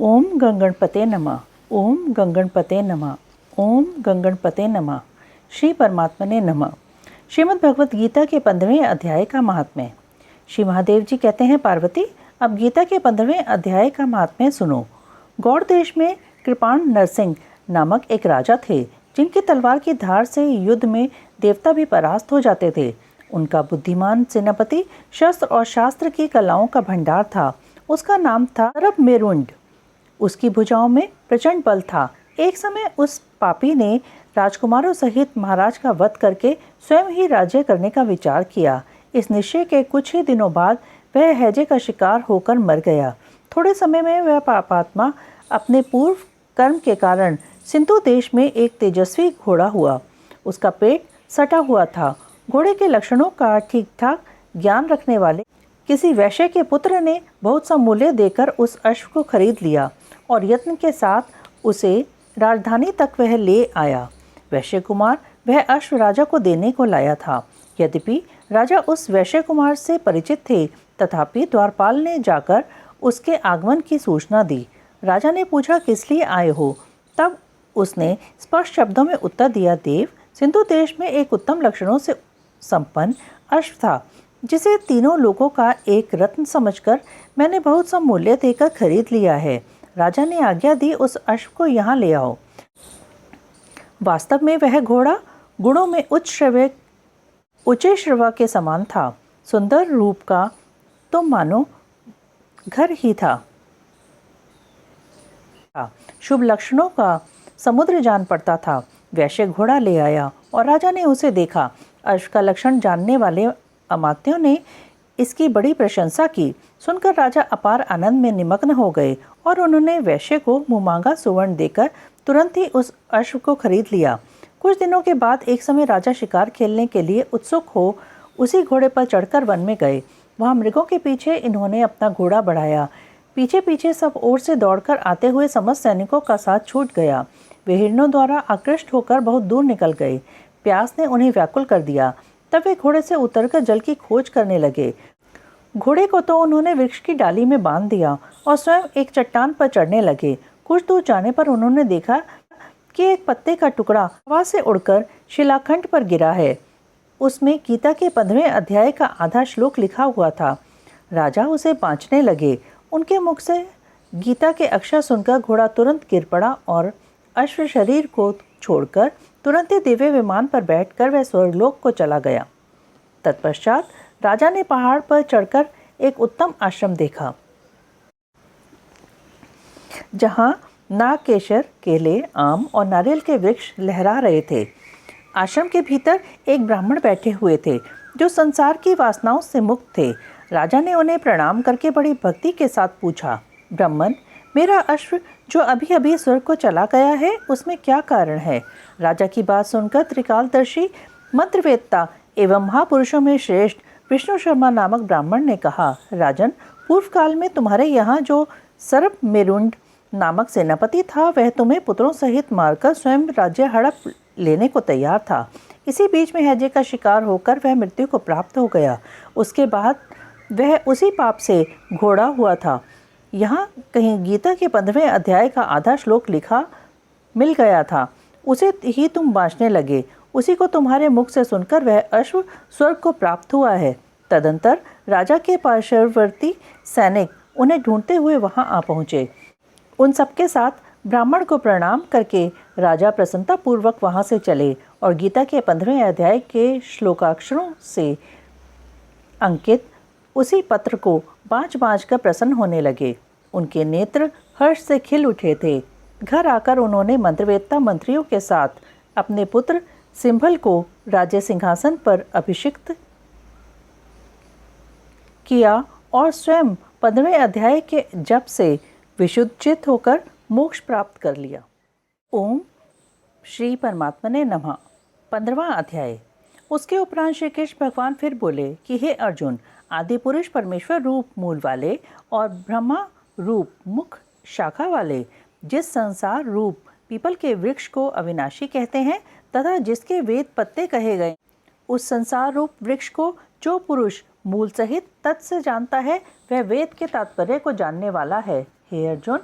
ओम गंगणपते नमः। ओम गंगणपते नमः। ओम गंगणपते नमः। श्री परमात्मने नमः। श्रीमद् भगवत गीता के 15वें अध्याय का महात्म्य। श्री महादेव जी कहते हैं, पार्वती अब गीता के 15वें अध्याय का महात्म्य सुनो। गौड़ देश में कृपाण नरसिंह नामक एक राजा थे, जिनकी तलवार की धार से युद्ध में देवता भी परास्त हो जाते थे। उनका बुद्धिमान सेनापति शस्त्र और शास्त्र की कलाओं का भंडार था। उसका नाम था सरबमेरुंड। उसकी भुजाओं में प्रचंड बल था। एक समय उस पापी ने राजकुमारों सहित महाराज का वध करके स्वयं ही राज्य करने का विचार किया। इस निश्चय के कुछ ही दिनों बाद वह हैजे का शिकार होकर मर गया। थोड़े समय में वह पापात्मा अपने पूर्व कर्म के कारण सिंधु देश में एक तेजस्वी घोड़ा हुआ। उसका पेट सटा हुआ था। घोड़े के लक्षणों का ठीक ठाक ज्ञान रखने वाले किसी वैश्य के पुत्र ने बहुत सा मूल्य देकर उस अश्व को खरीद लिया और यत्न के साथ उसे राजधानी तक वह ले आया। वैश्य कुमार वह अश्व राजा को देने को लाया था। यद्यपि राजा उस वैश्य कुमार से परिचित थे, तथापि द्वारपाल ने जाकर उसके आगमन की सूचना दी। राजा ने पूछा, किस लिए आए हो? तब उसने स्पष्ट शब्दों में उत्तर दिया, देव, सिंधु देश में एक उत्तम लक्षणों से संपन्न अश्व था, जिसे तीनों लोगों का एक रत्न समझकर मैंने बहुत सा मूल्य देकर खरीद लिया है। राजा ने आज्ञा दी, उस अश्व को यहाँ ले आओ। वास्तव में वह घोड़ा गुणों में ऊंचे श्रवा के समान था। सुंदर रूप का तो मानो घर ही था। शुभ लक्षणों का समुद्र जान पड़ता था। वैश्य घोड़ा ले आया और राजा ने उसे देखा। अश्व का लक्षण जानने वाले अमात्यों ने इसकी बड़ी प्रशंसा की। सुनकर राजा अपार आनंद में निमग्न हो गए और उन्होंने वैश्य को मुमांगा सुवर्ण देकर तुरंत ही उस अश्व को खरीद लिया। कुछ दिनों के बाद एक समय राजा शिकार खेलने के लिए उत्सुक हो उसी घोड़े पर चढ़कर वन में गए। वहां मृगों के पीछे इन्होंने अपना घोड़ा बढ़ाया। पीछे पीछे सब ओर से दौड़कर आते हुए समस्त सैनिकों का साथ छूट गया। वे हिरणों द्वारा आकृष्ट होकर बहुत दूर निकल गए। प्यास ने उन्हें व्याकुल कर दिया। तब वे घोड़े से उतरकर जल की खोज करने लगे। घोड़े को तो उन्होंने वृक्ष की डाली में बांध दिया और स्वयं एक चट्टान पर चढ़ने लगे। कुछ दूर जाने पर उन्होंने देखा कि एक पत्ते का टुकड़ा हवा से उड़कर शिलाखंड पर गिरा है। उसमें गीता के 15वें अध्याय का आधा श्लोक लिखा हुआ था। राजा उसे बाँचने लगे। उनके मुख से गीता के अक्षर सुनकर घोड़ा तुरंत गिर पड़ा और अश्व शरीर को छोड़कर तुरंत ही दिव्य विमान पर बैठकर वह स्वर्गलोक को चला गया। तत्पश्चात राजा ने पहाड़ पर चढ़कर एक उत्तम आश्रम देखा, जहां नागकेशर, केले, आम और नारियल के वृक्ष लहरा रहे थे। आश्रम के भीतर एक ब्राह्मण बैठे हुए थे, जो संसार की वासनाओं से मुक्त थे। राजा ने उन्हें प्रणाम करके बड़ी भक्ति के साथ पूछा, ब्राह्मण, मेरा अश्व जो अभी अभी स्वर्ग को चला गया है, उसमें क्या कारण है? राजा की बात सुनकर त्रिकालदर्शी मंत्रवेत्ता एवं महापुरुषों में श्रेष्ठ विष्णु शर्मा नामक ब्राह्मण ने कहा, राजन, पूर्व काल में तुम्हारे यहाँ जो सरबमेरुंड नामक सेनापति था, वह तुम्हें पुत्रों सहित मारकर स्वयं राज्य हड़प लेने को तैयार था। इसी बीच में हैजे का शिकार होकर वह मृत्यु को प्राप्त हो गया। उसके बाद वह उसी पाप से घोड़ा हुआ था। यहाँ कहीं गीता के 15वें अध्याय का आधा श्लोक लिखा मिल गया था। उसे ही तुम बाँचने लगे। उसी को तुम्हारे मुख से सुनकर वह अश्व स्वर्ग को प्राप्त हुआ है। तदंतर राजा के पार्श्ववर्ती सैनिक उन्हें ढूंढते हुए वहां आ पहुंचे। उन सबके साथ ब्राह्मण को प्रणाम करके राजा प्रसन्नतापूर्वक वहां से चले और गीता के 15वें अध्याय के श्लोकाक्षरों से अंकित उसी पत्र को बाँच बाँच कर प्रसन्न होने लगे। उनके नेत्र हर्ष से खिल उठे थे। घर आकर उन्होंने मंत्रवेत्ता मंत्रियों के साथ अपने पुत्र सिंभल को राज्य सिंहासन पर अभिषिक्त किया और स्वयं 15वें अध्याय के जप से विशुद्धचित होकर मोक्ष प्राप्त कर लिया। ओम श्री परमात्मने नमः। 15वां अध्याय। उसके उपरांत श्री कृष्ण भगवान फिर बोले कि हे अर्जुन, आदि पुरुष परमेश्वर रूप मूल वाले और ब्रह्मा रूप मुख शाखा वाले, जिस संसार रूप पीपल के वृक्ष को अविनाशी कहते हैं तथा जिसके वेद पत्ते कहे गए, उस संसार रूप वृक्ष को जो पुरुष मूल सहित तत् से जानता है, वह वेद के तात्पर्य को जानने वाला है। हे अर्जुन,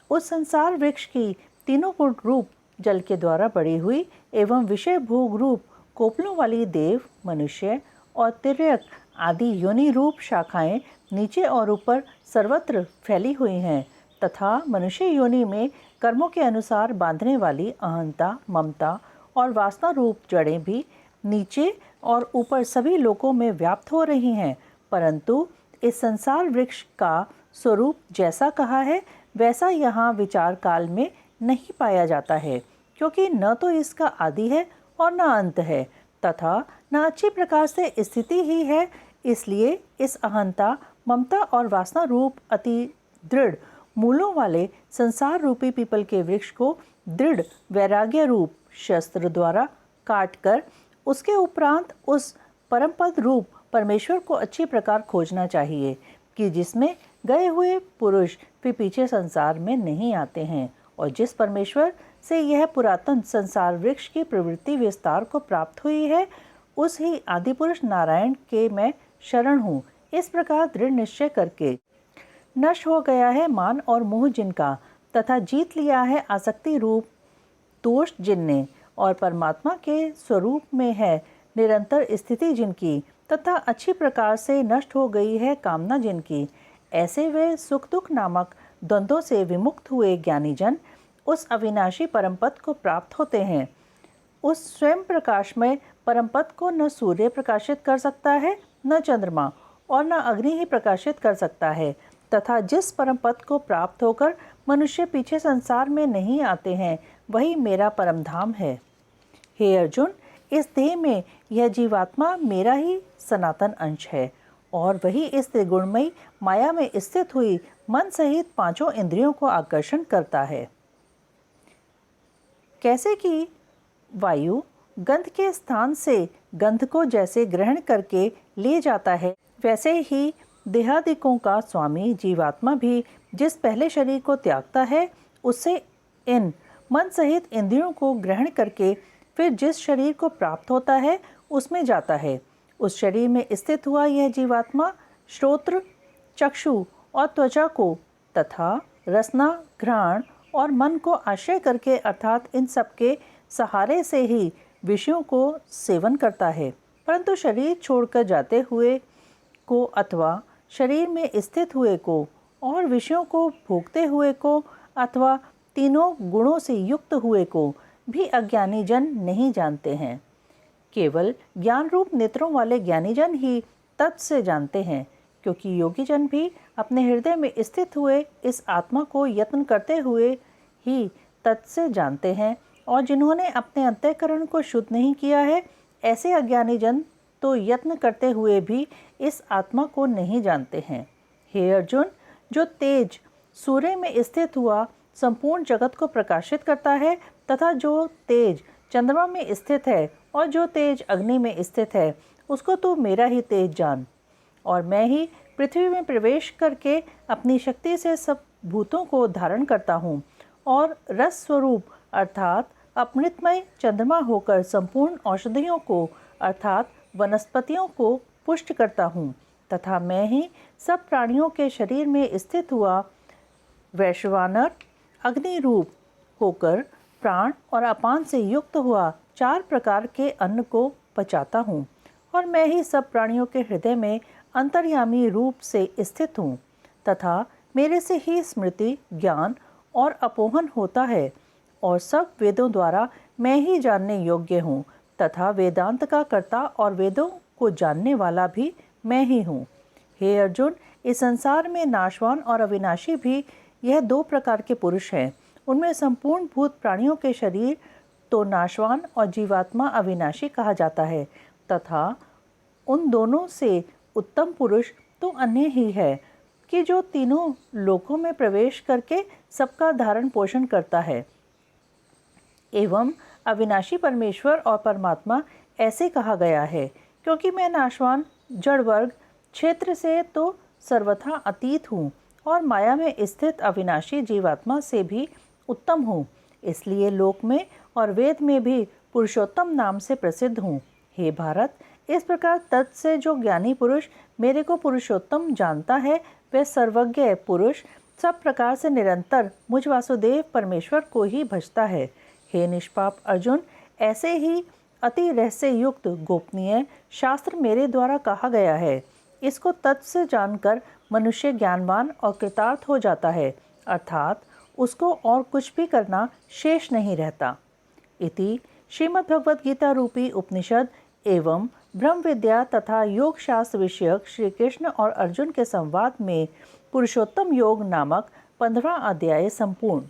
उस संसार वृक्ष की तीनों गुण रूप जल के द्वारा बढ़ी हुई एवं विषय भोग रूप कोपलों वाली देव, मनुष्य और तिर्यक आदि योनि रूप शाखाएं नीचे और ऊपर सर्वत्र फैली हुई हैं तथा मनुष्य योनि में कर्मों के अनुसार बांधने वाली अहंता, ममता और वासना रूप जड़ें भी नीचे और ऊपर सभी लोकों में व्याप्त हो रही हैं। परंतु इस संसार वृक्ष का स्वरूप जैसा कहा है वैसा यहाँ विचार काल में नहीं पाया जाता है, क्योंकि न तो इसका आदि है और न अंत है तथा न अच्छी प्रकार से स्थिति ही है। इसलिए इस अहंता, ममता और वासना रूप अति दृढ़ मूलों वाले संसार रूपी पीपल के वृक्ष को दृढ़ वैराग्य रूप शस्त्र द्वारा काटकर उसके उपरांत उस परमपद रूप परमेश्वर को अच्छी प्रकार खोजना चाहिए कि जिसमें गए हुए पुरुष फिर पीछे संसार में नहीं आते हैं और जिस परमेश्वर से यह पुरातन संसार वृक्ष की प्रवृत्ति विस्तार को प्राप्त हुई है उस ही आदि पुरुष नारायण के मैं शरण हूँ। इस प्रकार दृढ़ निश्चय करके नष्ट हो गया है मान और मोह जिनका तथा जीत लिया है आसक्ति रूप दोष जिनने और परमात्मा के स्वरूप में है निरंतर स्थिति जिनकी तथा अच्छी प्रकार से नष्ट हो गई है कामना जिनकी, ऐसे वे सुख दुख नामक द्वंद्वों से विमुक्त हुए ज्ञानी जन उस अविनाशी परमपद को प्राप्त होते हैं। उस स्वयं प्रकाशमय परमपद को न सूर्य प्रकाशित कर सकता है, न चंद्रमा और न अग्नि ही प्रकाशित कर सकता है तथा जिस परम पद को प्राप्त होकर मनुष्य पीछे संसार में नहीं आते हैं वही मेरा परम धाम है। हे अर्जुन, इस देह में यह जीवात्मा मेरा ही सनातन अंश है और वही इस त्रिगुणमयी माया में स्थित हुई मन सहित पांचों इंद्रियों को आकर्षण करता है। कैसे कि वायु गंध के स्थान से गंध को जैसे ग्रहण करके ले जाता है, वैसे ही देहादिकों का स्वामी जीवात्मा भी जिस पहले शरीर को त्यागता है उससे इन मन सहित इंद्रियों को ग्रहण करके फिर जिस शरीर को प्राप्त होता है उसमें जाता है। उस शरीर में स्थित हुआ यह जीवात्मा श्रोत्र, चक्षु और त्वचा को तथा रसना, घ्राण और मन को आश्रय करके अर्थात इन सबके सहारे से ही विषयों को सेवन करता है। परंतु शरीर छोड़कर जाते हुए को अथवा शरीर में स्थित हुए को और विषयों को भोगते हुए को अथवा तीनों गुणों से युक्त हुए को भी अज्ञानी जन नहीं जानते हैं। केवल ज्ञान रूप नेत्रों वाले ज्ञानी जन ही तत् से जानते हैं, क्योंकि योगी जन भी अपने हृदय में स्थित हुए इस आत्मा को यत्न करते हुए ही तत् से जानते हैं और जिन्होंने अपने अंतःकरण को शुद्ध नहीं किया है ऐसे अज्ञानी जन तो यत्न करते हुए भी इस आत्मा को नहीं जानते हैं। हे अर्जुन, जो तेज सूर्य में स्थित हुआ संपूर्ण जगत को प्रकाशित करता है तथा जो तेज चंद्रमा में स्थित है और जो तेज अग्नि में स्थित है उसको तो मेरा ही तेज जान। और मैं ही पृथ्वी में प्रवेश करके अपनी शक्ति से सब भूतों को धारण करता हूँ और रस स्वरूप अर्थात अमृतमय चंद्रमा होकर संपूर्ण औषधियों को अर्थात वनस्पतियों को पुष्ट करता हूँ तथा मैं ही सब प्राणियों के शरीर में स्थित हुआ वैश्वानर अग्नि रूप होकर प्राण और अपान से युक्त हुआ 4 प्रकार के अन्न को पचाता हूँ और मैं ही सब प्राणियों के हृदय में अंतर्यामी रूप से स्थित हूँ तथा मेरे से ही स्मृति, ज्ञान और अपोहन होता है और सब वेदों द्वारा मैं ही जानने योग्य हूँ तथा वेदांत का कर्ता और वेदों को जानने वाला भी मैं ही हूँ। हे अर्जुन, इस संसार में नाशवान और अविनाशी भी यह 2 प्रकार के पुरुष हैं। उनमें संपूर्ण भूत प्राणियों के शरीर तो नाशवान और जीवात्मा अविनाशी कहा जाता है तथा उन दोनों से उत्तम पुरुष तो अन्य ही है कि जो तीनों लोकों में प्रवेश करके सबका धारण पोषण करता है। एवं अविनाशी परमेश्वर और परमात्मा ऐसे कहा गया है क्योंकि मैं नाशवान जड़ वर्ग क्षेत्र से तो सर्वथा अतीत हूँ और माया में स्थित अविनाशी जीवात्मा से भी उत्तम हूँ, इसलिए लोक में और वेद में भी पुरुषोत्तम नाम से प्रसिद्ध हूँ। हे भारत, इस प्रकार तत् से जो ज्ञानी पुरुष मेरे को पुरुषोत्तम जानता है वह सर्वज्ञ पुरुष सब प्रकार से निरंतर मुझ वासुदेव परमेश्वर को ही भजता है। हे निष्पाप अर्जुन, ऐसे ही अति रहस्य युक्त गोपनीय शास्त्र मेरे द्वारा कहा गया है। इसको तत्व से जानकर मनुष्य ज्ञानवान और कृतार्थ हो जाता है, अर्थात उसको और कुछ भी करना शेष नहीं रहता। इति श्रीमद्भगवद्गीता रूपी उपनिषद एवं ब्रह्म विद्या तथा योग शास्त्र विषयक श्री कृष्ण और अर्जुन के संवाद में पुरुषोत्तम योग नामक 15वां अध्याय संपूर्ण।